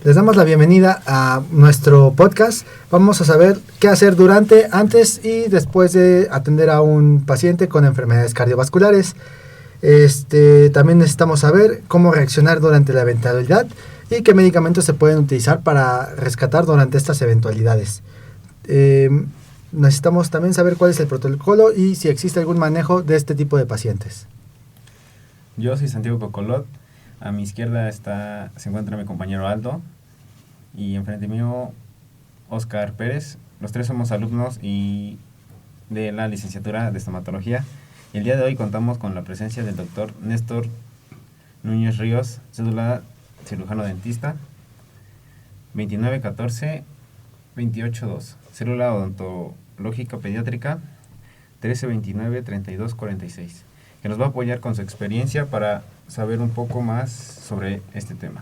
Les damos la bienvenida a nuestro podcast. Vamos a saber qué hacer durante, antes y después de atender a un paciente con enfermedades cardiovasculares. También necesitamos saber cómo reaccionar durante la eventualidad y qué medicamentos se pueden utilizar para rescatar durante estas eventualidades. Necesitamos también saber cuál es el protocolo y si existe algún manejo de este tipo de pacientes. Yo soy Santiago Cocolot. A mi izquierda se encuentra mi compañero Aldo y enfrente mío Oscar Pérez. Los tres somos alumnos de la licenciatura de estomatología. El día de hoy contamos con la presencia del doctor Néstor Núñez Ríos, cédula cirujano dentista 2914-282, célula odontológica pediátrica 1329-3246, que nos va a apoyar con su experiencia para saber un poco más sobre este tema.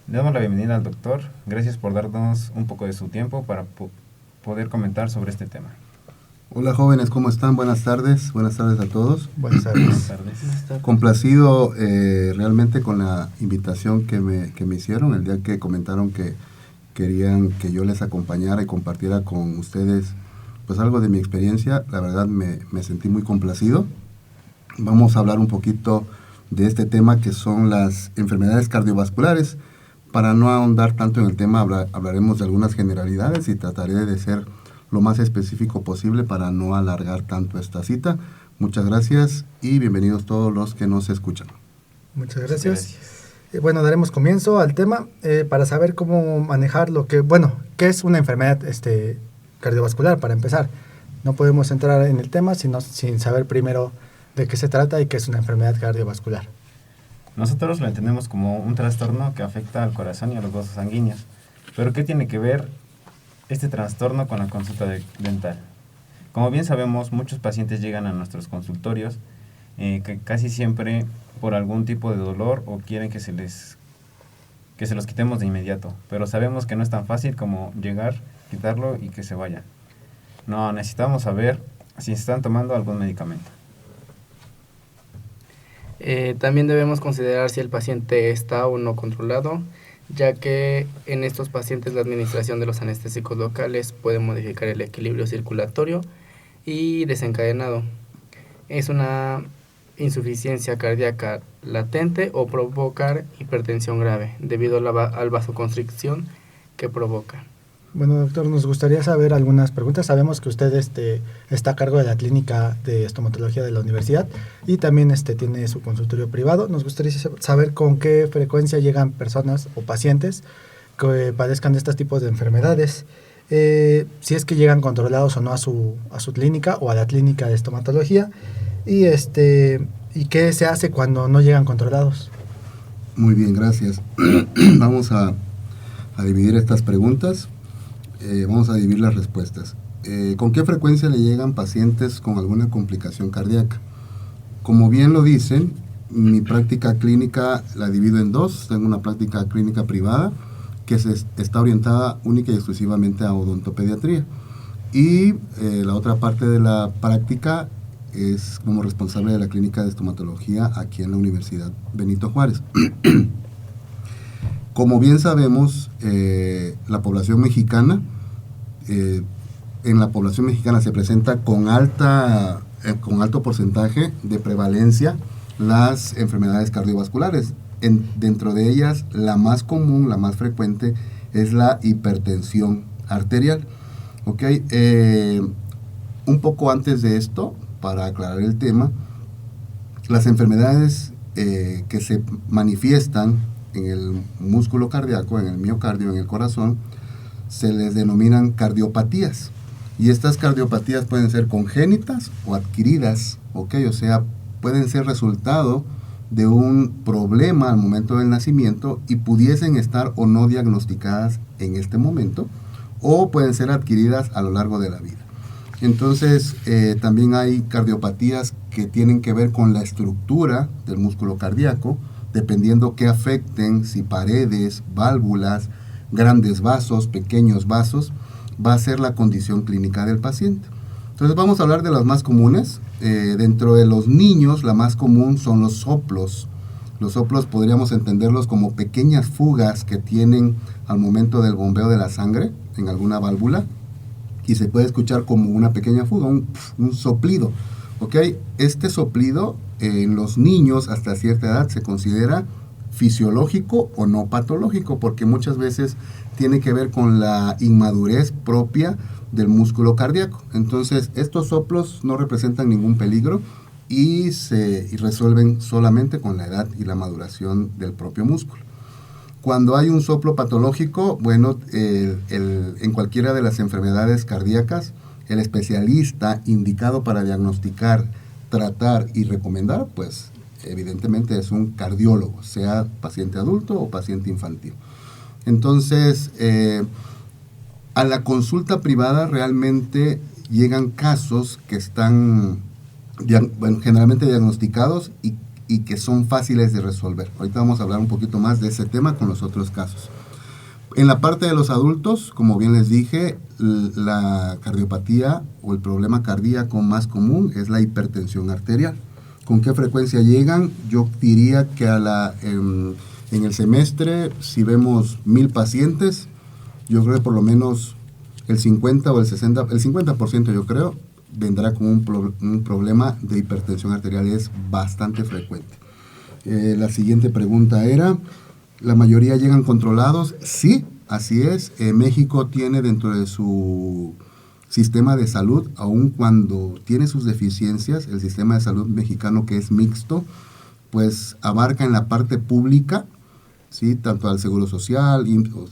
Le damos la bienvenida al doctor. Gracias por darnos un poco de su tiempo para poder comentar sobre este tema. Hola jóvenes, ¿cómo están? Buenas tardes a todos. Buenas tardes. Buenas tardes. Complacido realmente con la invitación que me hicieron el día que comentaron que querían que yo les acompañara y compartiera con ustedes pues algo de mi experiencia. La verdad me sentí muy complacido. Vamos a hablar un poquito de este tema que son las enfermedades cardiovasculares. Para no ahondar tanto en el tema, hablaremos de algunas generalidades y trataré de ser lo más específico posible para no alargar tanto esta cita. Muchas gracias y bienvenidos todos los que nos escuchan. Muchas gracias. Bueno, daremos comienzo al tema para saber cómo manejar qué es una enfermedad cardiovascular para empezar. No podemos entrar en el tema sin saber primero de qué se trata y qué es una enfermedad cardiovascular. Nosotros lo entendemos como un trastorno que afecta al corazón y a los vasos sanguíneos. Pero ¿qué tiene que ver este trastorno con la consulta dental? Como bien sabemos, muchos pacientes llegan a nuestros consultorios que casi siempre por algún tipo de dolor o quieren que se los quitemos de inmediato. Pero sabemos que no es tan fácil como llegar, quitarlo y que se vaya. No, necesitamos saber si están tomando algún medicamento. También debemos considerar si el paciente está o no controlado, ya que en estos pacientes la administración de los anestésicos locales puede modificar el equilibrio circulatorio y desencadenado. Es una insuficiencia cardíaca latente o provocar hipertensión grave debido al vasoconstricción que provoca. Bueno, doctor, nos gustaría saber algunas preguntas. Sabemos que usted está a cargo de la clínica de estomatología de la universidad y también tiene su consultorio privado. Nos gustaría saber con qué frecuencia llegan personas o pacientes que padezcan de estos tipos de enfermedades. Si es que llegan controlados o no a su clínica o a la clínica de estomatología y qué se hace cuando no llegan controlados. Muy bien, gracias. Vamos a dividir estas preguntas. Vamos a dividir las respuestas. ¿Con qué frecuencia le llegan pacientes con alguna complicación cardíaca? Como bien lo dicen, mi práctica clínica la divido en dos. Tengo una práctica clínica privada que está orientada única y exclusivamente a odontopediatría. Y la otra parte de la práctica es como responsable de la clínica de estomatología aquí en la Universidad Benito Juárez. Como bien sabemos, la población mexicana, en la población mexicana se presenta con alto porcentaje de prevalencia las enfermedades cardiovasculares. Dentro de ellas, la más común, la más frecuente, es la hipertensión arterial. ¿Okay? Un poco antes de esto, para aclarar el tema, las enfermedades que se manifiestan en el músculo cardíaco, en el miocardio, en el corazón, se les denominan cardiopatías. Y estas cardiopatías pueden ser congénitas o adquiridas, ¿ok? O sea, pueden ser resultado de un problema al momento del nacimiento y pudiesen estar o no diagnosticadas en este momento, o pueden ser adquiridas a lo largo de la vida. Entonces, también hay cardiopatías que tienen que ver con la estructura del músculo cardíaco, dependiendo que afecten, si paredes, válvulas, grandes vasos, pequeños vasos, va a ser la condición clínica del paciente. Entonces vamos a hablar de las más comunes. Dentro de los niños, la más común son los soplos Los soplos podríamos entenderlos como pequeñas fugas que tienen al momento del bombeo de la sangre en alguna válvula, y se puede escuchar como una pequeña fuga, un soplido. ¿Ok? Este soplido en los niños hasta cierta edad se considera fisiológico o no patológico, porque muchas veces tiene que ver con la inmadurez propia del músculo cardíaco. Entonces, estos soplos no representan ningún peligro y se resuelven solamente con la edad y la maduración del propio músculo. Cuando hay un soplo patológico, bueno, en cualquiera de las enfermedades cardíacas, el especialista indicado para diagnosticar, tratar y recomendar, pues evidentemente es un cardiólogo, sea paciente adulto o paciente infantil. Entonces, a la consulta privada realmente llegan casos que están generalmente diagnosticados y que son fáciles de resolver. Ahorita vamos a hablar un poquito más de ese tema con los otros casos. En la parte de los adultos, como bien les dije, la cardiopatía o el problema cardíaco más común es la hipertensión arterial. ¿Con qué frecuencia llegan? Yo diría que en el semestre, si vemos 1000 pacientes, yo creo que por lo menos el 50 o el 60, el 50% yo creo, vendrá con un problema de hipertensión arterial. Es bastante frecuente. La siguiente pregunta era, ¿la mayoría llegan controlados? Sí, así es. México tiene dentro de su sistema de salud, aun cuando tiene sus deficiencias, el sistema de salud mexicano, que es mixto, pues abarca en la parte pública, ¿sí? Tanto al Seguro Social,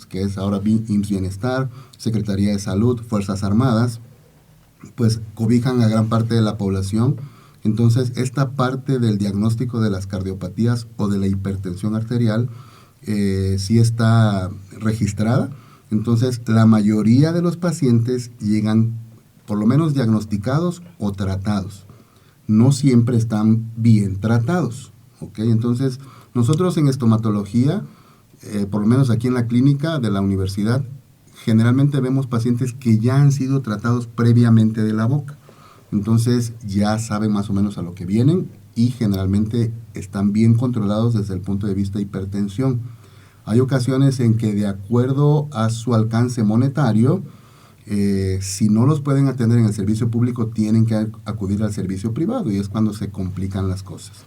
que es ahora IMSS Bienestar, Secretaría de Salud, Fuerzas Armadas, pues cobijan a gran parte de la población. Entonces, esta parte del diagnóstico de las cardiopatías o de la hipertensión arterial sí está registrada. Entonces, la mayoría de los pacientes llegan por lo menos diagnosticados o tratados. No siempre están bien tratados, ¿ok? Entonces, nosotros en estomatología, por lo menos aquí en la clínica de la universidad, generalmente vemos pacientes que ya han sido tratados previamente de la boca. Entonces, ya saben más o menos a lo que vienen y generalmente están bien controlados desde el punto de vista de hipertensión. Hay ocasiones en que, de acuerdo a su alcance monetario, si no los pueden atender en el servicio público, tienen que acudir al servicio privado, y es cuando se complican las cosas.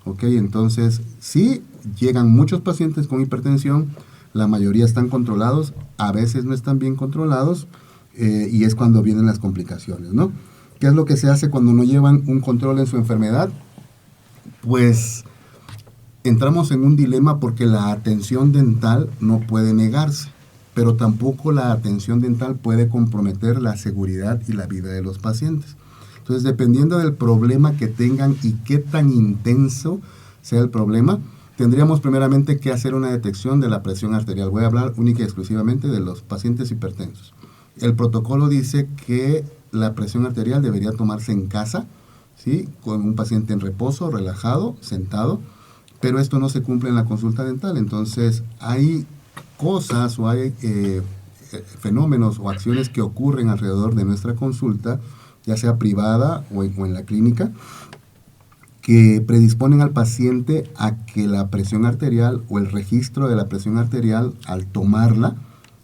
¿Ok? Entonces, sí, llegan muchos pacientes con hipertensión, la mayoría están controlados, a veces no están bien controlados, y es cuando vienen las complicaciones, ¿no? ¿Qué es lo que se hace cuando no llevan un control en su enfermedad? Pues entramos en un dilema, porque la atención dental no puede negarse, pero tampoco la atención dental puede comprometer la seguridad y la vida de los pacientes. Entonces, dependiendo del problema que tengan y qué tan intenso sea el problema, tendríamos primeramente que hacer una detección de la presión arterial. Voy a hablar única y exclusivamente de los pacientes hipertensos. El protocolo dice que la presión arterial debería tomarse en casa, ¿sí? Con un paciente en reposo, relajado, sentado, pero esto no se cumple en la consulta dental. Entonces, hay cosas o hay fenómenos o acciones que ocurren alrededor de nuestra consulta, ya sea privada o en la clínica, que predisponen al paciente a que la presión arterial o el registro de la presión arterial, al tomarla,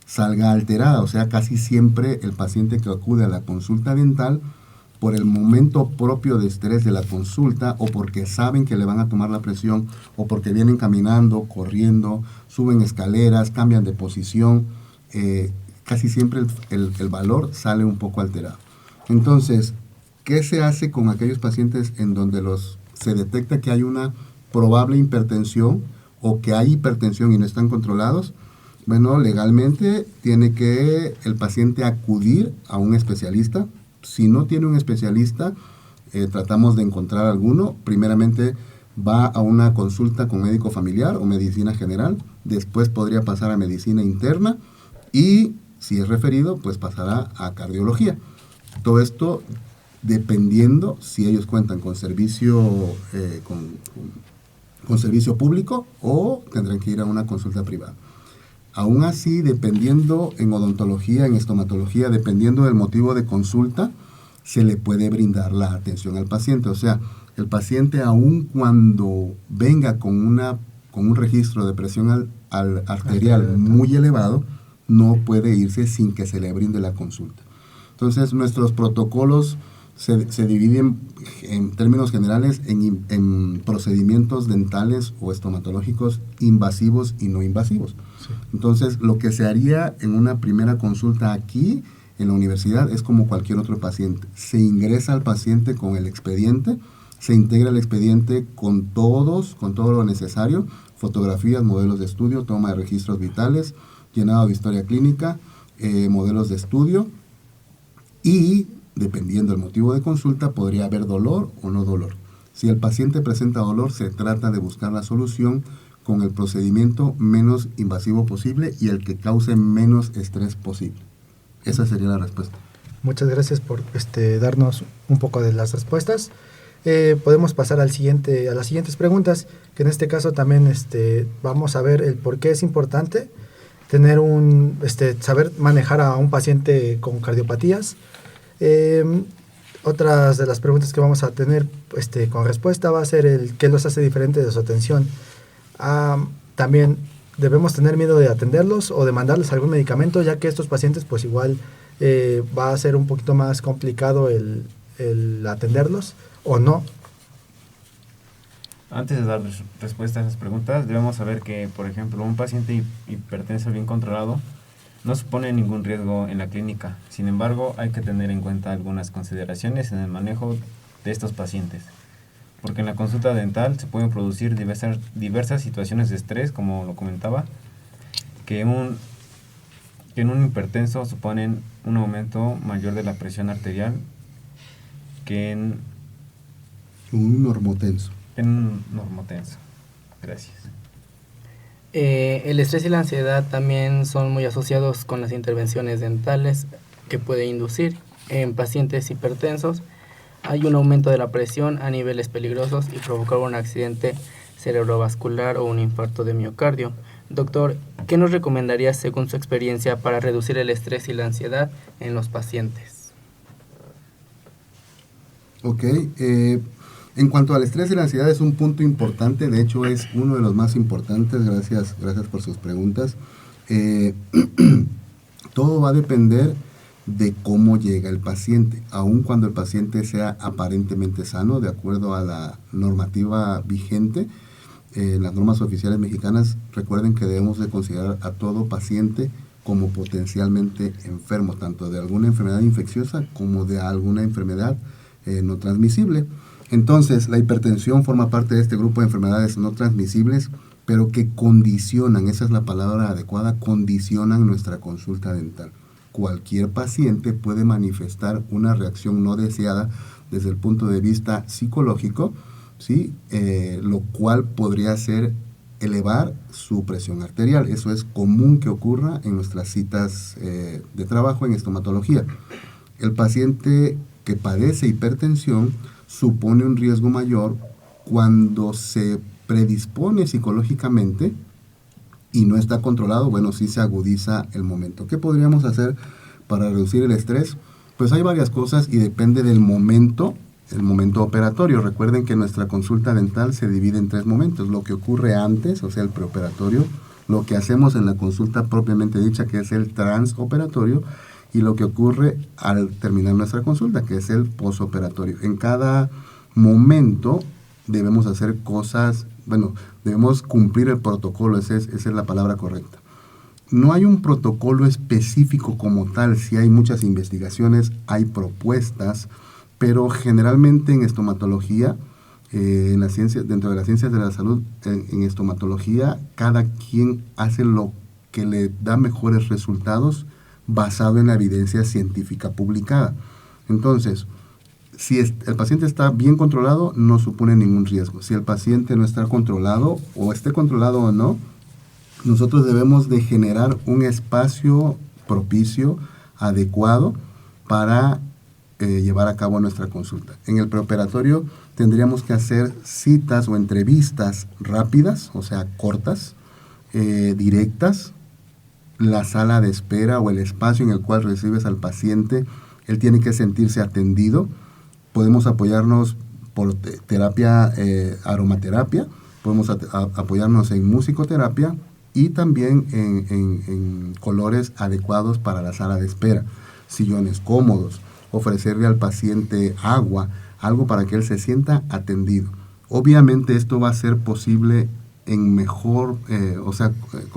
salga alterada. O sea, casi siempre el paciente que acude a la consulta dental, por el momento propio de estrés de la consulta, o porque saben que le van a tomar la presión, o porque vienen caminando, corriendo, suben escaleras, cambian de posición, casi siempre el valor sale un poco alterado. Entonces, ¿qué se hace con aquellos pacientes en donde se detecta que hay una probable hipertensión o que hay hipertensión y no están controlados? Bueno, legalmente tiene que el paciente acudir a un especialista. Si no tiene un especialista, tratamos de encontrar alguno. Primeramente va a una consulta con médico familiar o medicina general, después podría pasar a medicina interna y, si es referido, pues pasará a cardiología. Todo esto dependiendo si ellos cuentan con servicio, con servicio público, o tendrán que ir a una consulta privada. Aún así, dependiendo en odontología, en estomatología, dependiendo del motivo de consulta, se le puede brindar la atención al paciente. O sea, El paciente, aun cuando venga con un registro de presión arterial muy elevado, no puede irse sin que se le brinde la consulta. Entonces, nuestros protocolos se dividen en términos generales en procedimientos dentales o estomatológicos invasivos y no invasivos. Sí. Entonces, lo que se haría en una primera consulta aquí en la universidad es como cualquier otro paciente. Se ingresa al paciente con el expediente, se integra el expediente con todo lo necesario, fotografías, modelos de estudio, toma de registros vitales, llenado de historia clínica, modelos de estudio, y dependiendo del motivo de consulta podría haber dolor o no dolor. Si el paciente presenta dolor, se trata de buscar la solución con el procedimiento menos invasivo posible y el que cause menos estrés posible. Esa sería la respuesta. Muchas gracias por darnos un poco de las respuestas. Podemos pasar a las siguientes preguntas, que en este caso también vamos a ver el por qué es importante tener saber manejar a un paciente con cardiopatías. Otras de las preguntas que vamos a tener con respuesta va a ser el qué los hace diferentes de su atención. También debemos tener miedo de atenderlos o de mandarles algún medicamento, ya que estos pacientes pues igual va a ser un poquito más complicado el atenderlos o no. Antes de dar respuesta a esas preguntas, debemos saber que, por ejemplo, un paciente hipertenso bien controlado no supone ningún riesgo en la clínica. Sin embargo, hay que tener en cuenta algunas consideraciones en el manejo de estos pacientes. Porque en la consulta dental se pueden producir diversas situaciones de estrés, como lo comentaba, que en un hipertenso suponen un aumento mayor de la presión arterial que en un normotenso. En un normotenso. Gracias. El estrés y la ansiedad también son muy asociados con las intervenciones dentales que puede inducir. En pacientes hipertensos hay un aumento de la presión a niveles peligrosos y provocar un accidente cerebrovascular o un infarto de miocardio. Doctor, ¿qué nos recomendaría según su experiencia para reducir el estrés y la ansiedad en los pacientes? Ok, en cuanto al estrés y la ansiedad es un punto importante, de hecho es uno de los más importantes, gracias por sus preguntas. Todo va a depender de cómo llega el paciente, aun cuando el paciente sea aparentemente sano, de acuerdo a la normativa vigente. Las normas oficiales mexicanas, recuerden que debemos de considerar a todo paciente como potencialmente enfermo, tanto de alguna enfermedad infecciosa como de alguna enfermedad no transmisible. Entonces, la hipertensión forma parte de este grupo de enfermedades no transmisibles, pero que condicionan, esa es la palabra adecuada, condicionan nuestra consulta dental. Cualquier paciente puede manifestar una reacción no deseada desde el punto de vista psicológico, ¿sí? Lo cual podría ser elevar su presión arterial. Eso es común que ocurra en nuestras citas de trabajo en estomatología. El paciente que padece hipertensión supone un riesgo mayor cuando se predispone psicológicamente y no está controlado. Bueno, sí se agudiza el momento. ¿Qué podríamos hacer para reducir el estrés? Pues hay varias cosas y depende del momento, el momento operatorio. Recuerden que nuestra consulta dental se divide en 3 momentos: lo que ocurre antes, o sea, el preoperatorio, lo que hacemos en la consulta propiamente dicha, que es el transoperatorio, y lo que ocurre al terminar nuestra consulta, que es el posoperatorio. En cada momento debemos hacer cosas, debemos cumplir el protocolo, esa es la palabra correcta. No hay un protocolo específico como tal, sí hay muchas investigaciones, hay propuestas, pero generalmente en estomatología, en la ciencia, dentro de las ciencias de la salud, en estomatología, cada quien hace lo que le da mejores resultados basado en la evidencia científica publicada. Entonces, si el paciente está bien controlado, no supone ningún riesgo. Si el paciente no está controlado, o esté controlado o no, nosotros debemos de generar un espacio propicio, adecuado, para llevar a cabo nuestra consulta. En el preoperatorio tendríamos que hacer citas o entrevistas rápidas, o sea, cortas, directas. La sala de espera o el espacio en el cual recibes al paciente, él tiene que sentirse atendido. Podemos apoyarnos por terapia, aromaterapia, podemos apoyarnos en musicoterapia y también en colores adecuados para la sala de espera, sillones cómodos, ofrecerle al paciente agua, algo para que él se sienta atendido. Obviamente esto va a ser posible con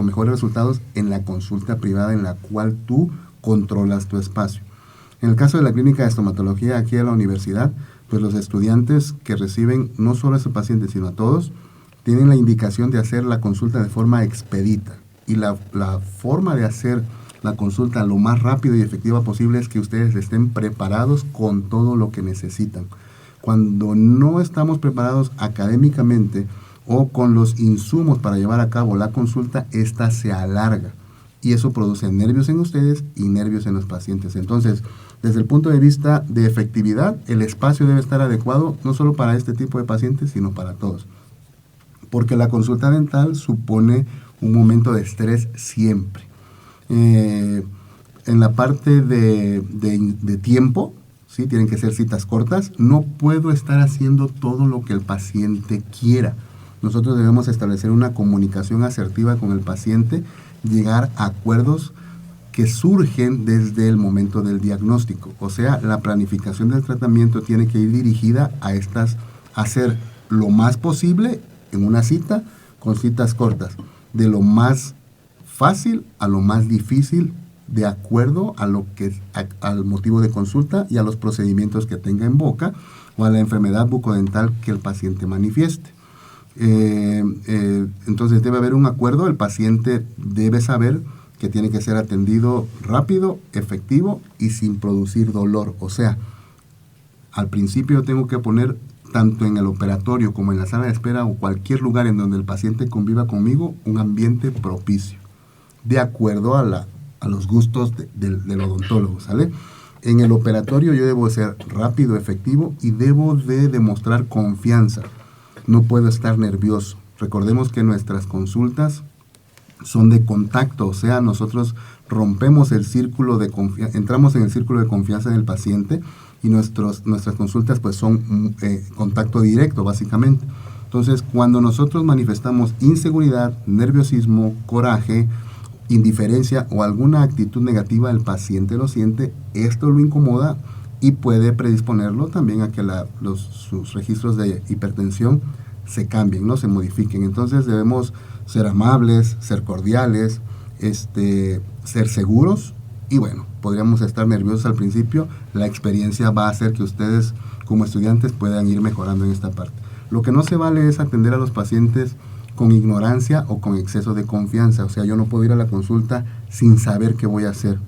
mejores resultados en la consulta privada en la cual tú controlas tu espacio. En el caso de la clínica de estomatología aquí en la universidad, pues los estudiantes que reciben no solo a esos pacientes, sino a todos, tienen la indicación de hacer la consulta de forma expedita. Y la forma de hacer la consulta lo más rápido y efectiva posible es que ustedes estén preparados con todo lo que necesitan. Cuando no estamos preparados académicamente o con los insumos para llevar a cabo la consulta, esta se alarga y eso produce nervios en ustedes y nervios en los pacientes. Entonces, desde el punto de vista de efectividad, el espacio debe estar adecuado no solo para este tipo de pacientes, sino para todos. Porque la consulta dental supone un momento de estrés siempre. En la parte de tiempo, ¿sí? Tienen que ser citas cortas. No puedo estar haciendo todo lo que el paciente quiera. Nosotros debemos establecer una comunicación asertiva con el paciente, llegar a acuerdos que surgen desde el momento del diagnóstico. O sea, la planificación del tratamiento tiene que ir dirigida a hacer lo más posible en una cita con citas cortas, de lo más fácil a lo más difícil, de acuerdo a al motivo de consulta y a los procedimientos que tenga en boca o a la enfermedad bucodental que el paciente manifieste. Entonces debe haber un acuerdo, el paciente debe saber que tiene que ser atendido rápido, efectivo y sin producir dolor. O sea, al principio tengo que poner, tanto en el operatorio como en la sala de espera o cualquier lugar en donde el paciente conviva conmigo, un ambiente propicio, de acuerdo a los gustos del odontólogo, ¿sale? En el operatorio yo debo ser rápido, efectivo y debo de demostrar confianza. No puedo estar nervioso. Recordemos que nuestras consultas son de contacto, o sea, nosotros rompemos el círculo de confianza, entramos en el círculo de confianza del paciente y nuestras consultas pues son contacto directo básicamente. Entonces, cuando nosotros manifestamos inseguridad, nerviosismo, coraje, indiferencia o alguna actitud negativa, el paciente lo siente, esto lo incomoda y puede predisponerlo también a que sus registros de hipertensión se cambien, ¿no? Se modifiquen. Entonces debemos ser amables, ser cordiales, ser seguros y bueno, podríamos estar nerviosos al principio. La experiencia va a hacer que ustedes como estudiantes puedan ir mejorando en esta parte. Lo que no se vale es atender a los pacientes con ignorancia o con exceso de confianza. O sea, yo no puedo ir a la consulta sin saber qué voy a hacer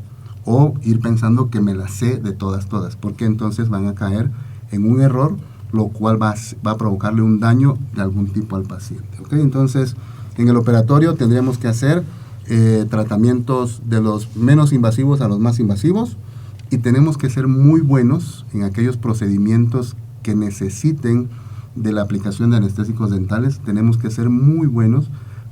o ir pensando que me la sé de todas, porque entonces van a caer en un error, lo cual va a provocarle un daño de algún tipo al paciente. ¿Okay? Entonces, en el operatorio tendríamos que hacer tratamientos de los menos invasivos a los más invasivos y tenemos que ser muy buenos en aquellos procedimientos que necesiten de la aplicación de anestésicos dentales. Tenemos que ser muy buenos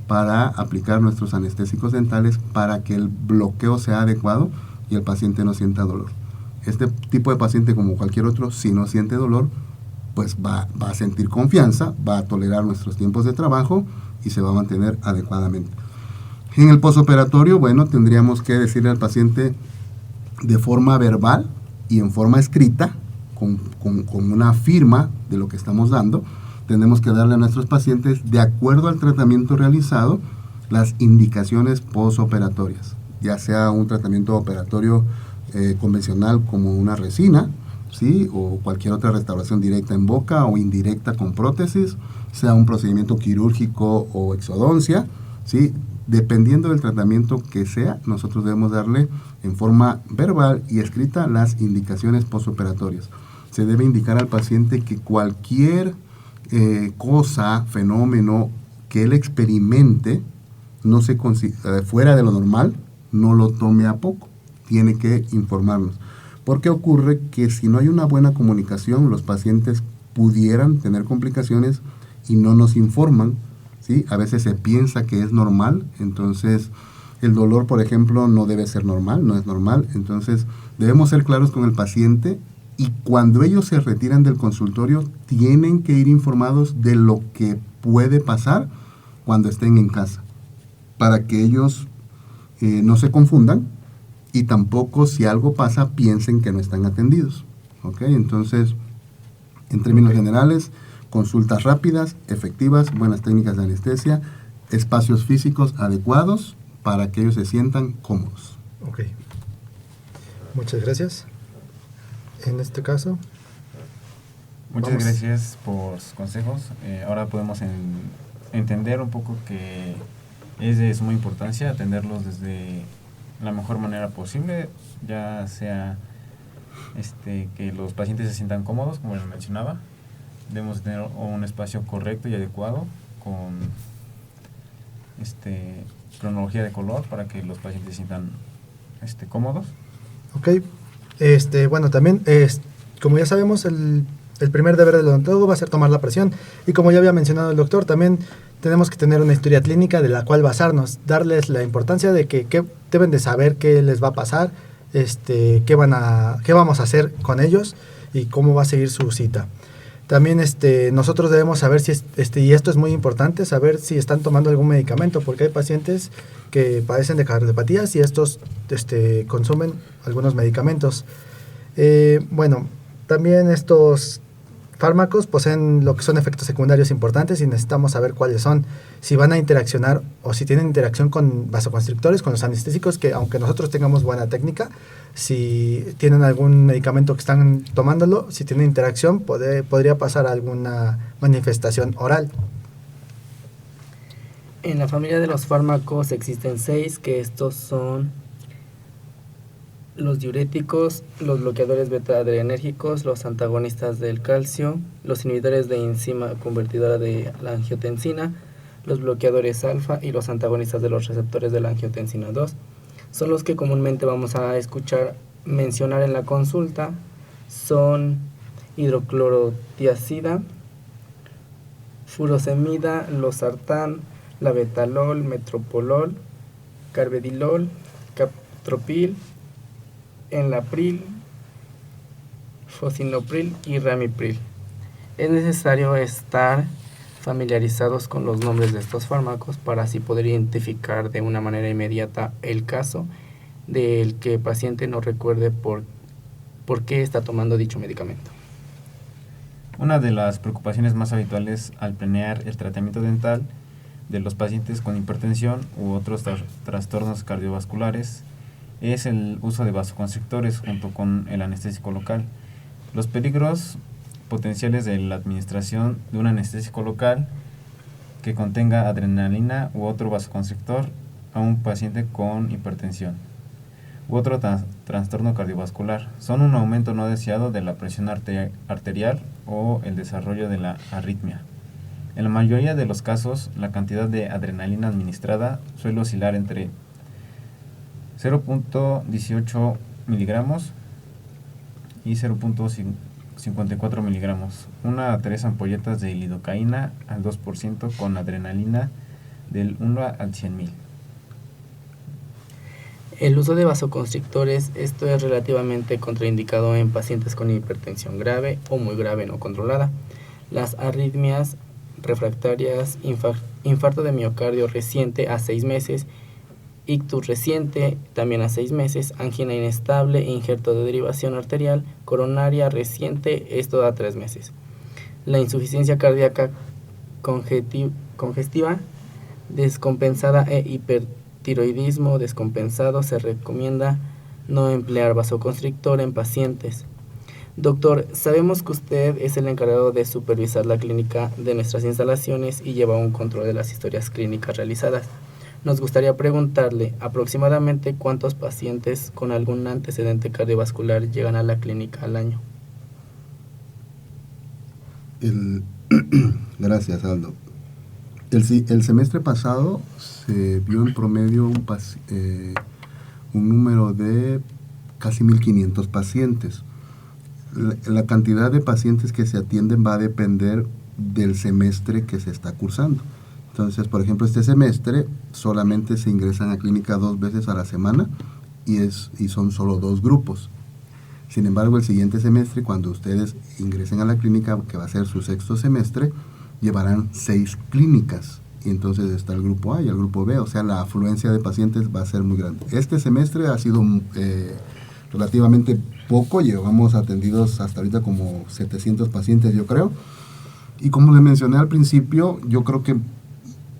para aplicar nuestros anestésicos dentales para que el bloqueo sea adecuado y el paciente no sienta dolor. Este tipo de paciente, como cualquier otro, si no siente dolor, pues va a sentir confianza, va a tolerar nuestros tiempos de trabajo y se va a mantener adecuadamente. En el posoperatorio, bueno, tendríamos que decirle al paciente de forma verbal y en forma escrita, con una firma de lo que estamos dando, tenemos que darle a nuestros pacientes, de acuerdo al tratamiento realizado, las indicaciones posoperatorias, ya sea un tratamiento operatorio convencional como una resina, ¿sí? O cualquier otra restauración directa en boca o indirecta con prótesis, sea un procedimiento quirúrgico o exodoncia, ¿sí? Dependiendo del tratamiento que sea, nosotros debemos darle en forma verbal y escrita las indicaciones posoperatorias. Se debe indicar al paciente que cualquier cosa, fenómeno que él experimente no se fuera de lo normal, no lo tome a poco, tiene que informarnos. Porque ocurre que si no hay una buena comunicación, los pacientes pudieran tener complicaciones y no nos informan, ¿sí? A veces se piensa que es normal, entonces el dolor, por ejemplo, no debe ser normal, no es normal. Entonces debemos ser claros con el paciente y cuando ellos se retiran del consultorio tienen que ir informados de lo que puede pasar cuando estén en casa, para que ellos no se confundan y tampoco si algo pasa piensen que no están atendidos. ¿Ok? Entonces, en términos generales, consultas rápidas, efectivas, buenas técnicas de anestesia, espacios físicos adecuados para que ellos se sientan cómodos. Ok. Muchas gracias. En este caso... Muchas Vamos. gracias por sus consejos. Ahora podemos entender un poco que es de suma importancia atenderlos desde la mejor manera posible, ya sea que los pacientes se sientan cómodos, como les mencionaba. Debemos tener un espacio correcto y adecuado con cronología de color para que los pacientes se sientan cómodos. Ok. Bueno, también, como ya sabemos, el primer deber del odontólogo va a ser tomar la presión. Y como ya había mencionado el doctor, también tenemos que tener una historia clínica de la cual basarnos, darles la importancia de que deben de saber qué les va a pasar, qué vamos a hacer con ellos y cómo va a seguir su cita. También nosotros debemos saber si y esto es muy importante, saber si están tomando algún medicamento, porque hay pacientes que padecen de cardiopatías y estos consumen algunos medicamentos. Bueno, también estos fármacos poseen lo que son efectos secundarios importantes y necesitamos saber cuáles son, si van a interaccionar o si tienen interacción con vasoconstrictores, con los anestésicos, que aunque nosotros tengamos buena técnica, si tienen algún medicamento que están tomándolo, si tienen interacción, podría pasar alguna manifestación oral. En la familia de los fármacos existen 6, que estos son los diuréticos, los bloqueadores beta-adrenérgicos, los antagonistas del calcio, los inhibidores de enzima convertidora de la angiotensina, los bloqueadores alfa y los antagonistas de los receptores de la angiotensina 2. Son los que comúnmente vamos a escuchar mencionar en la consulta. Son hidroclorotiazida, furosemida, losartán, labetalol, metropolol, carvedilol, captropil, enlapril, fosinopril y ramipril. Es necesario estar familiarizados con los nombres de estos fármacos para así poder identificar de una manera inmediata el caso del que el paciente no recuerde por qué está tomando dicho medicamento. Una de las preocupaciones más habituales al planear el tratamiento dental de los pacientes con hipertensión u otros trastornos cardiovasculares es el uso de vasoconstrictores junto con el anestésico local. Los peligros potenciales de la administración de un anestésico local que contenga adrenalina u otro vasoconstrictor a un paciente con hipertensión u otro trastorno cardiovascular son un aumento no deseado de la presión arterial o el desarrollo de la arritmia. En la mayoría de los casos, la cantidad de adrenalina administrada suele oscilar entre 0.18 miligramos y 0.54 miligramos, 1 a 3 ampolletas de lidocaína al 2% con adrenalina del 1 al 100.000. El uso de vasoconstrictores, esto es relativamente contraindicado en pacientes con hipertensión grave o muy grave no controlada. Las arritmias refractarias, infarto de miocardio reciente a 6 meses, ictus reciente también a 6 meses, angina inestable, injerto de derivación arterial, coronaria reciente, esto a 3 meses. La insuficiencia cardíaca congestiva, descompensada e hipertiroidismo descompensado, se recomienda no emplear vasoconstrictor en pacientes. Doctor, sabemos que usted es el encargado de supervisar la clínica de nuestras instalaciones y lleva un control de las historias clínicas realizadas. Nos gustaría preguntarle aproximadamente cuántos pacientes con algún antecedente cardiovascular llegan a la clínica al año. Gracias, Aldo. El semestre pasado se vio en promedio un número de casi 1.500 pacientes. La cantidad de pacientes que se atienden va a depender del semestre que se está cursando. Entonces, por ejemplo, este semestre solamente se ingresan a clínica 2 veces a la semana y son solo 2 grupos. Sin embargo, el siguiente semestre, cuando ustedes ingresen a la clínica, que va a ser su 6º semestre, llevarán 6 clínicas. Y entonces está el grupo A y el grupo B, o sea, la afluencia de pacientes va a ser muy grande. Este semestre ha sido relativamente poco, llevamos atendidos hasta ahorita como 700 pacientes, yo creo. Y como les mencioné al principio, yo creo que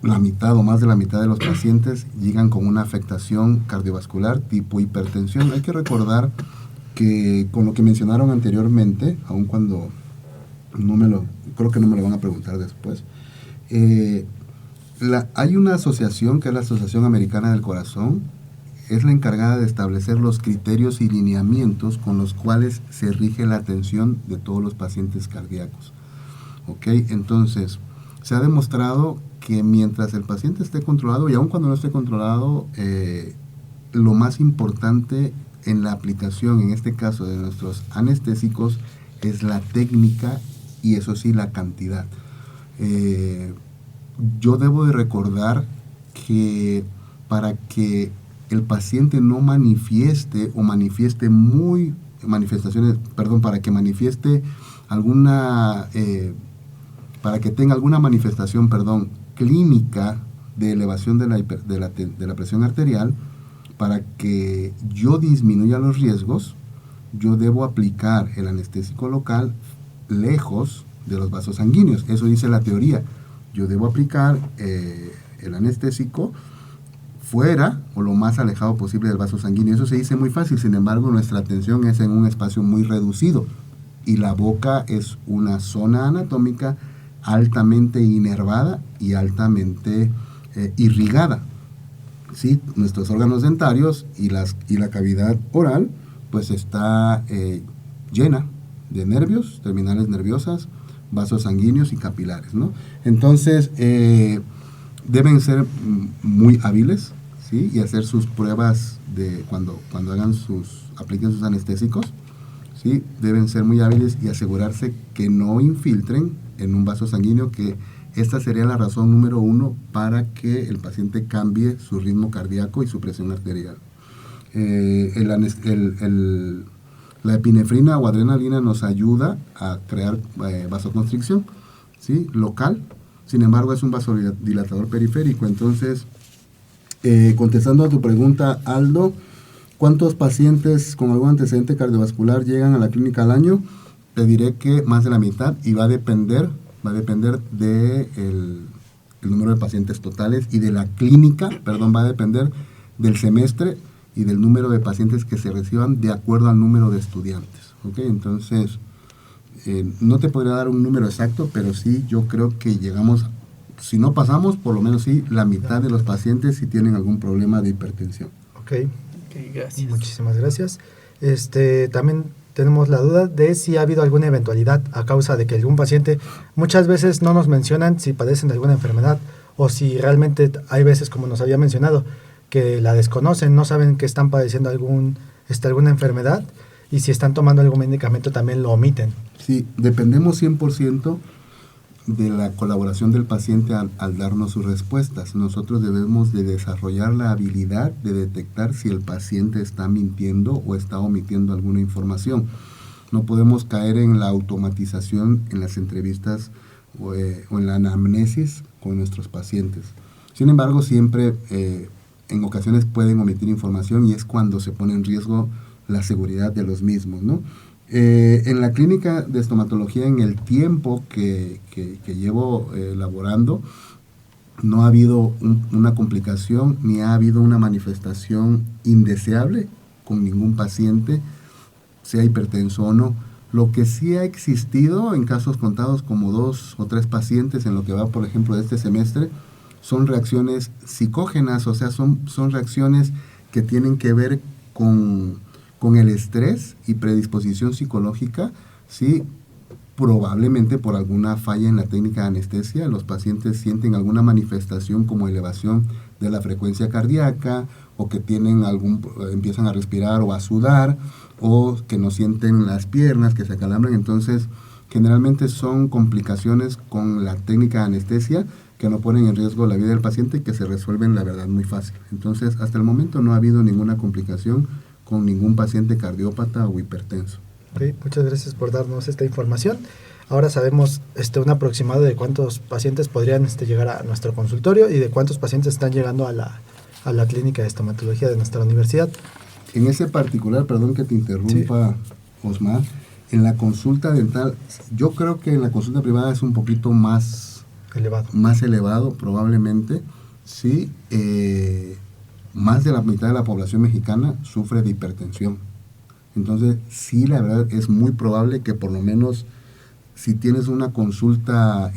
la mitad o más de la mitad de los pacientes llegan con una afectación cardiovascular tipo hipertensión. Hay que recordar que con lo que mencionaron anteriormente, aun cuando creo que no me lo van a preguntar después, hay una asociación que es la Asociación Americana del Corazón, es la encargada de establecer los criterios y lineamientos con los cuales se rige la atención de todos los pacientes cardíacos. ¿Ok? Entonces, se ha demostrado que mientras el paciente esté controlado, y aun cuando no esté controlado, lo más importante en la aplicación, en este caso de nuestros anestésicos, es la técnica y eso sí, la cantidad. Yo debo de recordar que para que el paciente no manifieste o manifieste para que manifieste para que tenga alguna manifestación, clínica de elevación de la presión arterial, para que yo disminuya los riesgos, yo debo aplicar el anestésico local lejos de los vasos sanguíneos. Eso dice la teoría. Yo debo aplicar el anestésico fuera o lo más alejado posible del vaso sanguíneo. Eso se dice muy fácil, sin embargo, nuestra atención es en un espacio muy reducido y la boca es una zona anatómica altamente inervada y altamente irrigada. ¿Sí? Nuestros órganos dentarios y la cavidad oral pues está llena de nervios, terminales nerviosas, vasos sanguíneos y capilares, ¿no? Entonces, deben ser muy hábiles, ¿sí? Y hacer sus pruebas de cuando apliquen sus anestésicos, ¿sí? Deben ser muy hábiles y asegurarse que no infiltren en un vaso sanguíneo, que esta sería la razón número 1 para que el paciente cambie su ritmo cardíaco y su presión arterial. La epinefrina o adrenalina nos ayuda a crear vasoconstricción, ¿sí? Local. Sin embargo, es un vasodilatador periférico. Entonces, contestando a tu pregunta, Aldo, ¿cuántos pacientes con algún antecedente cardiovascular llegan a la clínica al año? Te diré que más de la mitad, y va a depender del número de pacientes totales y de la clínica, va a depender del semestre y del número de pacientes que se reciban de acuerdo al número de estudiantes. ¿Okay? Entonces, no te podría dar un número exacto, pero sí yo creo que llegamos, si no pasamos, por lo menos sí, la mitad de los pacientes sí tienen algún problema de hipertensión. Ok, gracias. Muchísimas gracias. También tenemos la duda de si ha habido alguna eventualidad a causa de que algún paciente, muchas veces no nos mencionan si padecen de alguna enfermedad o si realmente hay veces, como nos había mencionado, que la desconocen, no saben que están padeciendo alguna enfermedad, y si están tomando algún medicamento también lo omiten. Sí, dependemos 100% de la colaboración del paciente al darnos sus respuestas. Nosotros debemos de desarrollar la habilidad de detectar si el paciente está mintiendo o está omitiendo alguna información. No podemos caer en la automatización en las entrevistas o en la anamnesis con nuestros pacientes. Sin embargo, siempre en ocasiones pueden omitir información y es cuando se pone en riesgo la seguridad de los mismos, ¿no? En la clínica de estomatología, en el tiempo que llevo laborando, no ha habido una complicación ni ha habido una manifestación indeseable con ningún paciente, sea hipertenso o no. Lo que sí ha existido en casos contados como 2 o 3 pacientes en lo que va, por ejemplo, de este semestre, son reacciones psicógenas, o sea, son reacciones que tienen que ver con el estrés y predisposición psicológica, ¿sí? Probablemente por alguna falla en la técnica de anestesia, los pacientes sienten alguna manifestación como elevación de la frecuencia cardíaca, o que empiezan a respirar o a sudar, o que no sienten las piernas, que se acalambran. Entonces, generalmente son complicaciones con la técnica de anestesia que no ponen en riesgo la vida del paciente y que se resuelven, la verdad, muy fácil. Entonces, hasta el momento no ha habido ninguna complicación con ningún paciente cardiópata o hipertenso. Okay, muchas gracias por darnos esta información. Ahora sabemos un aproximado de cuántos pacientes podrían llegar a nuestro consultorio y de cuántos pacientes están llegando a la clínica de estomatología de nuestra universidad. En ese particular, perdón que te interrumpa, sí, Osmar, en la consulta dental, yo creo que en la consulta privada es un poquito más elevado probablemente, sí. Más de la mitad de la población mexicana sufre de hipertensión. Entonces, sí, la verdad es muy probable que por lo menos si tienes una consulta,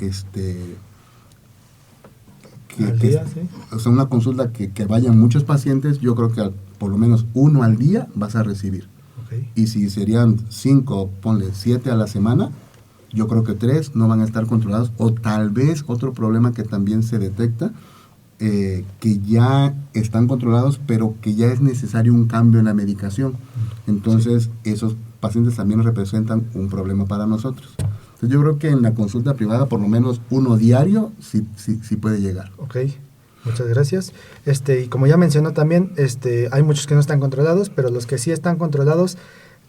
o sea, una consulta que vayan muchos pacientes, yo creo que por lo menos 1 al día vas a recibir. Okay. Y si serían 5, ponle 7 a la semana, yo creo que 3 no van a estar controlados, o tal vez otro problema que también se detecta, que ya están controlados, pero que ya es necesario un cambio en la medicación. Entonces, sí, esos pacientes también representan un problema para nosotros. Entonces, yo creo que en la consulta privada, por lo menos 1 diario, sí puede llegar. Ok, muchas gracias. Y como ya mencionó también, hay muchos que no están controlados, pero los que sí están controlados,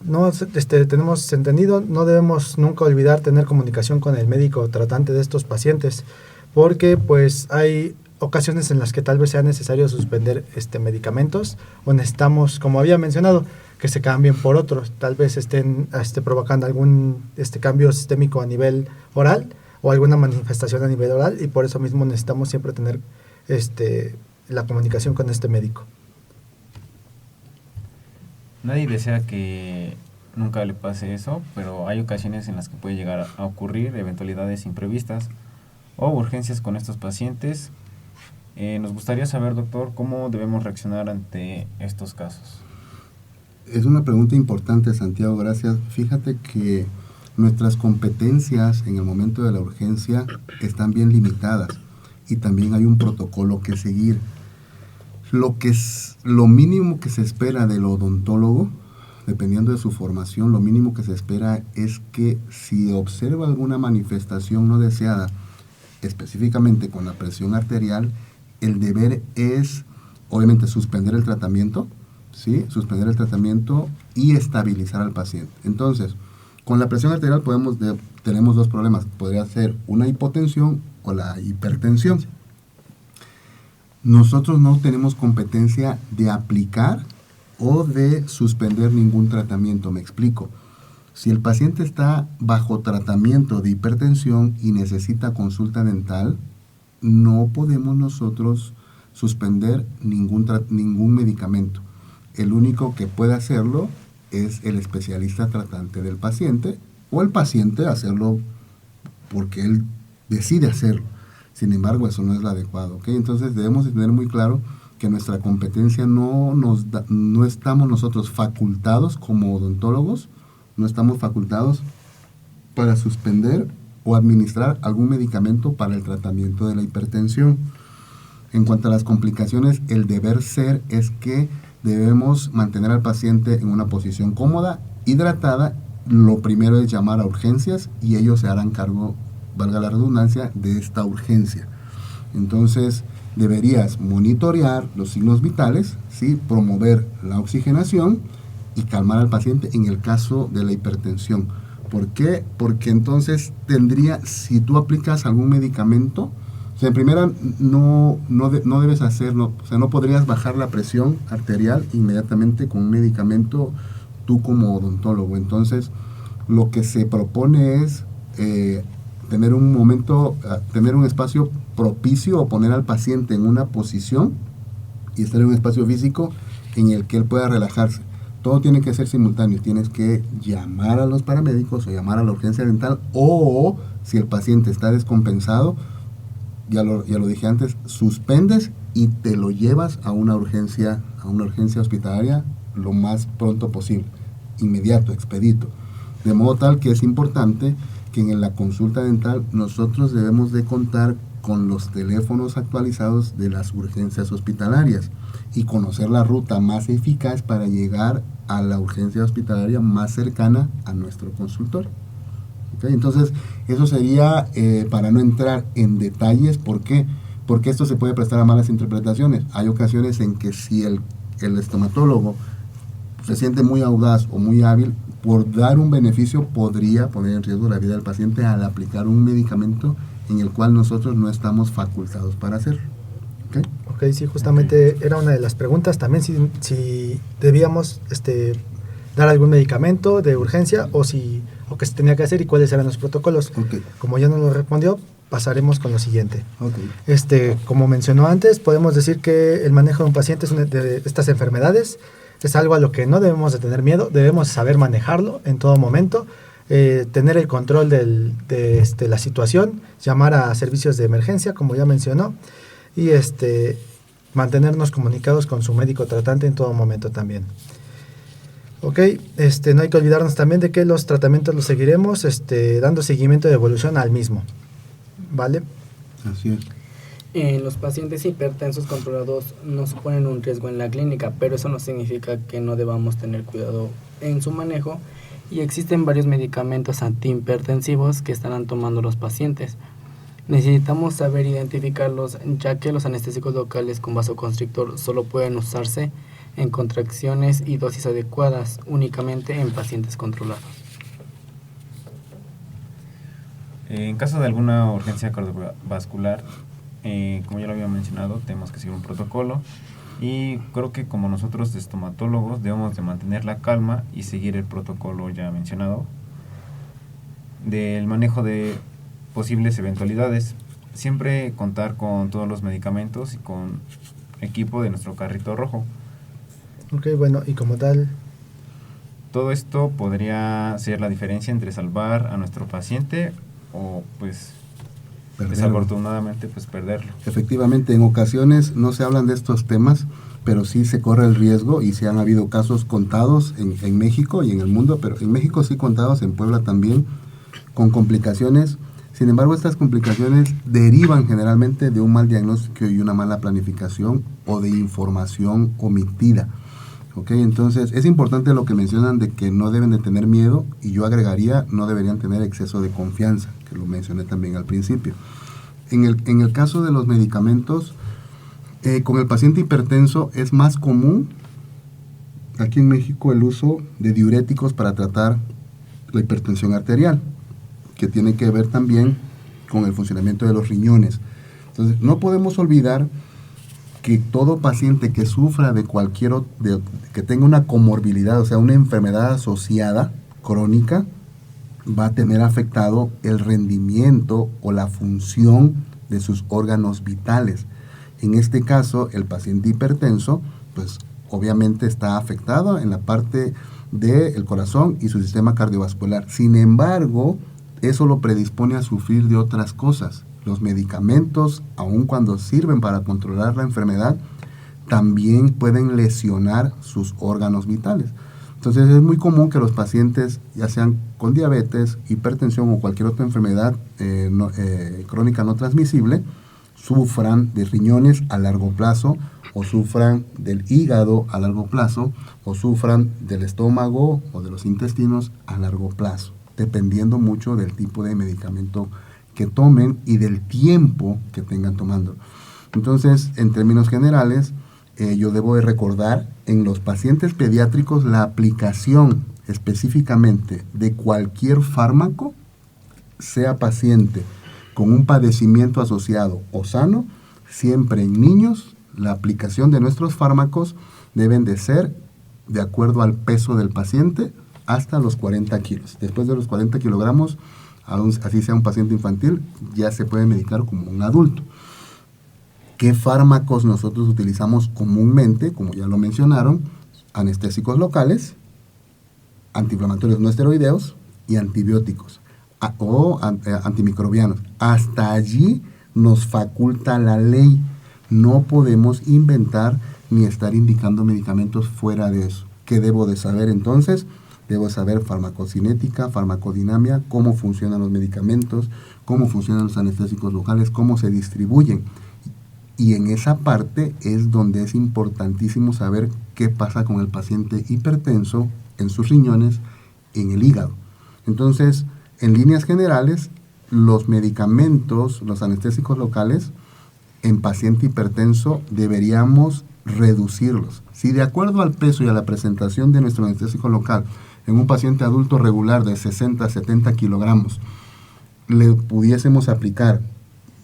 no, tenemos entendido, no debemos nunca olvidar tener comunicación con el médico tratante de estos pacientes, porque pues hay ocasiones en las que tal vez sea necesario suspender medicamentos, o necesitamos, como había mencionado, que se cambien por otros, tal vez estén provocando algún cambio sistémico a nivel oral o alguna manifestación a nivel oral, y por eso mismo necesitamos siempre tener la comunicación con este médico. Nadie desea que nunca le pase eso, pero hay ocasiones en las que puede llegar a ocurrir eventualidades imprevistas o urgencias con estos pacientes. Nos gustaría saber, doctor, cómo debemos reaccionar ante estos casos. Es una pregunta importante, Santiago, gracias. Fíjate que nuestras competencias en el momento de la urgencia están bien limitadas y también hay un protocolo que seguir. Lo mínimo que se espera del odontólogo, dependiendo de su formación, lo mínimo que se espera es que si observa alguna manifestación no deseada, específicamente con la presión arterial, el deber es, obviamente, suspender el tratamiento, ¿sí? Suspender el tratamiento y estabilizar al paciente. Entonces, con la presión arterial tenemos 2 problemas. Podría ser una hipotensión o la hipertensión. Nosotros no tenemos competencia de aplicar o de suspender ningún tratamiento. Me explico. Si el paciente está bajo tratamiento de hipertensión y necesita consulta dental, no podemos nosotros suspender ningún medicamento. El único que puede hacerlo es el especialista tratante del paciente, o el paciente hacerlo porque él decide hacerlo. Sin embargo, eso no es lo adecuado, ¿okay? Entonces debemos tener muy claro que nuestra competencia no estamos nosotros facultados como odontólogos, no estamos facultados para suspender o administrar algún medicamento para el tratamiento de la hipertensión. En cuanto a las complicaciones, el deber ser es que debemos mantener al paciente en una posición cómoda, hidratada. Lo primero es llamar a urgencias y ellos se harán cargo, valga la redundancia, de esta urgencia. Entonces, deberías monitorear los signos vitales, ¿sí? Promover la oxigenación y calmar al paciente en el caso de la hipertensión. ¿Por qué? Porque entonces si tú aplicas algún medicamento, o sea, en primera no debes hacerlo, o sea, no podrías bajar la presión arterial inmediatamente con un medicamento tú como odontólogo. Entonces, lo que se propone es tener un espacio propicio o poner al paciente en una posición y estar en un espacio físico en el que él pueda relajarse. Todo tiene que ser simultáneo, tienes que llamar a los paramédicos o llamar a la urgencia dental, o si el paciente está descompensado, ya lo dije antes, suspendes y te lo llevas a una urgencia hospitalaria lo más pronto posible, inmediato, expedito. De modo tal que es importante que en la consulta dental nosotros debemos de contar con los teléfonos actualizados de las urgencias hospitalarias y conocer la ruta más eficaz para llegar a la urgencia hospitalaria más cercana a nuestro consultorio. ¿Okay? Entonces, eso sería para no entrar en detalles. ¿Por qué? Porque esto se puede prestar a malas interpretaciones. Hay ocasiones en que si el estomatólogo se siente muy audaz o muy hábil, por dar un beneficio podría poner en riesgo la vida del paciente al aplicar un medicamento en el cual nosotros no estamos facultados para hacerlo. ¿Ok? Ok, sí, justamente era una de las preguntas también si debíamos dar algún medicamento de urgencia o qué se tenía que hacer y cuáles eran los protocolos. Ok. Como ya no lo respondió, pasaremos con lo siguiente. Ok. Como mencionó antes, podemos decir que el manejo de un paciente de estas enfermedades es algo a lo que no debemos de tener miedo, debemos saber manejarlo en todo momento, tener el control de la situación, llamar a servicios de emergencia, como ya mencionó, y mantenernos comunicados con su médico tratante en todo momento también. Ok, no hay que olvidarnos también de que los tratamientos los seguiremos dando seguimiento de evolución al mismo. ¿Vale? Así es. Los pacientes hipertensos controlados no suponen un riesgo en la clínica, pero eso no significa que no debamos tener cuidado en su manejo y existen varios medicamentos antihipertensivos que estarán tomando los pacientes. Necesitamos saber identificarlos, ya que los anestésicos locales con vasoconstrictor solo pueden usarse en contracciones y dosis adecuadas únicamente en pacientes controlados. En caso de alguna urgencia cardiovascular, como ya lo había mencionado, tenemos que seguir un protocolo y creo que como nosotros estomatólogos debemos de mantener la calma y seguir el protocolo ya mencionado del manejo de posibles eventualidades. Siempre contar con todos los medicamentos y con equipo de nuestro carrito rojo. Ok, bueno, y como tal... Todo esto podría ser la diferencia entre salvar a nuestro paciente o pues desafortunadamente pues perderlo. Efectivamente, en ocasiones no se hablan de estos temas, pero sí se corre el riesgo y se han habido casos contados en México y en el mundo, pero en México sí contados, en Puebla también, con complicaciones. Sin embargo, estas complicaciones derivan generalmente de un mal diagnóstico y una mala planificación o de información omitida. ¿Ok? Entonces, es importante lo que mencionan de que no deben de tener miedo y yo agregaría, no deberían tener exceso de confianza, que lo mencioné también al principio. En el caso de los medicamentos, con el paciente hipertenso es más común aquí en México el uso de diuréticos para tratar la hipertensión arterial, que tiene que ver también con el funcionamiento de los riñones. Entonces, no podemos olvidar que todo paciente que sufra de que tenga una comorbilidad, o sea, una enfermedad asociada crónica, va a tener afectado el rendimiento o la función de sus órganos vitales. En este caso, el paciente hipertenso, pues obviamente está afectado en la parte del corazón y su sistema cardiovascular. Sin embargo, eso lo predispone a sufrir de otras cosas. Los medicamentos, aun cuando sirven para controlar la enfermedad, también pueden lesionar sus órganos vitales. Entonces es muy común que los pacientes, ya sean con diabetes, hipertensión o cualquier otra enfermedad crónica no transmisible, sufran de riñones a largo plazo, o sufran del hígado a largo plazo, o sufran del estómago o de los intestinos a largo plazo, dependiendo mucho del tipo de medicamento que tomen y del tiempo que tengan tomando. Entonces, en términos generales, yo debo de recordar, en los pacientes pediátricos, la aplicación específicamente de cualquier fármaco, sea paciente con un padecimiento asociado o sano, siempre en niños, la aplicación de nuestros fármacos deben de ser de acuerdo al peso del paciente hasta los 40 kilos. Después de los 40 kilogramos, así sea un paciente infantil, ya se puede medicar como un adulto. ¿Qué fármacos nosotros utilizamos comúnmente? Como ya lo mencionaron, anestésicos locales, antiinflamatorios no esteroideos y antibióticos o antimicrobianos. Hasta allí nos faculta la ley. No podemos inventar ni estar indicando medicamentos fuera de eso. ¿Qué debo de saber entonces? Debo saber farmacocinética, farmacodinamia, cómo funcionan los medicamentos, cómo funcionan los anestésicos locales, cómo se distribuyen. Y en esa parte es donde es importantísimo saber qué pasa con el paciente hipertenso en sus riñones, en el hígado. Entonces, en líneas generales, los medicamentos, los anestésicos locales, en paciente hipertenso deberíamos reducirlos. Si de acuerdo al peso y a la presentación de nuestro anestésico local, en un paciente adulto regular de 60 a 70 kilogramos, le pudiésemos aplicar,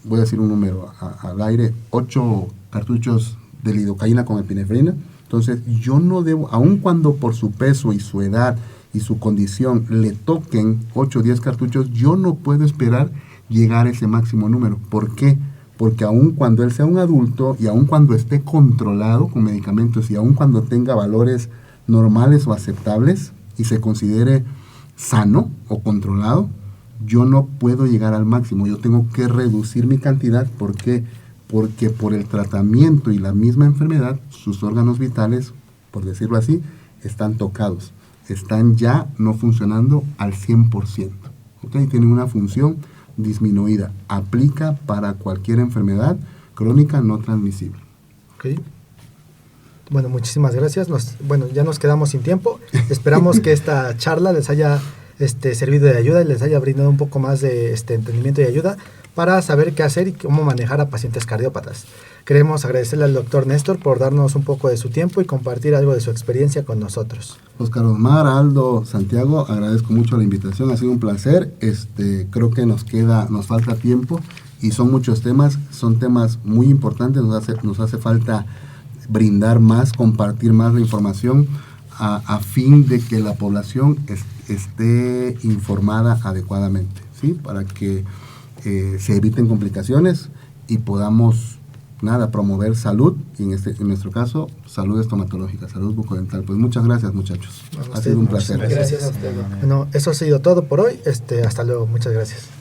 voy a decir un número al aire, 8 cartuchos de lidocaína con epinefrina, entonces yo no debo, aun cuando por su peso y su edad y su condición le toquen 8 o 10 cartuchos, yo no puedo esperar llegar a ese máximo número. ¿Por qué? Porque aun cuando él sea un adulto y aun cuando esté controlado con medicamentos y aun cuando tenga valores normales o aceptables y se considere sano o controlado, yo no puedo llegar al máximo. Yo tengo que reducir mi cantidad. ¿Por qué? Porque por el tratamiento y la misma enfermedad, sus órganos vitales, por decirlo así, están tocados. Están ya no funcionando al 100%. ¿Okay? Tienen una función disminuida. Aplica para cualquier enfermedad crónica no transmisible. Ok. Bueno, muchísimas gracias. Ya nos quedamos sin tiempo. Esperamos que esta charla les haya servido de ayuda y les haya brindado un poco más de entendimiento y ayuda para saber qué hacer y cómo manejar a pacientes cardiópatas. Queremos agradecerle al doctor Néstor por darnos un poco de su tiempo y compartir algo de su experiencia con nosotros. Oscar Osmar, Aldo, Santiago, agradezco mucho la invitación, ha sido un placer. Creo que nos falta tiempo y son muchos temas, son temas muy importantes, nos hace falta brindar más, compartir más la información a fin de que la población esté informada adecuadamente, ¿sí? Para que se eviten complicaciones y podamos promover salud, y en nuestro caso, salud estomatológica, salud bucodental. Pues muchas gracias, muchachos. Ha sido un placer. Gracias a usted. Bueno, eso ha sido todo por hoy. Hasta luego. Muchas gracias.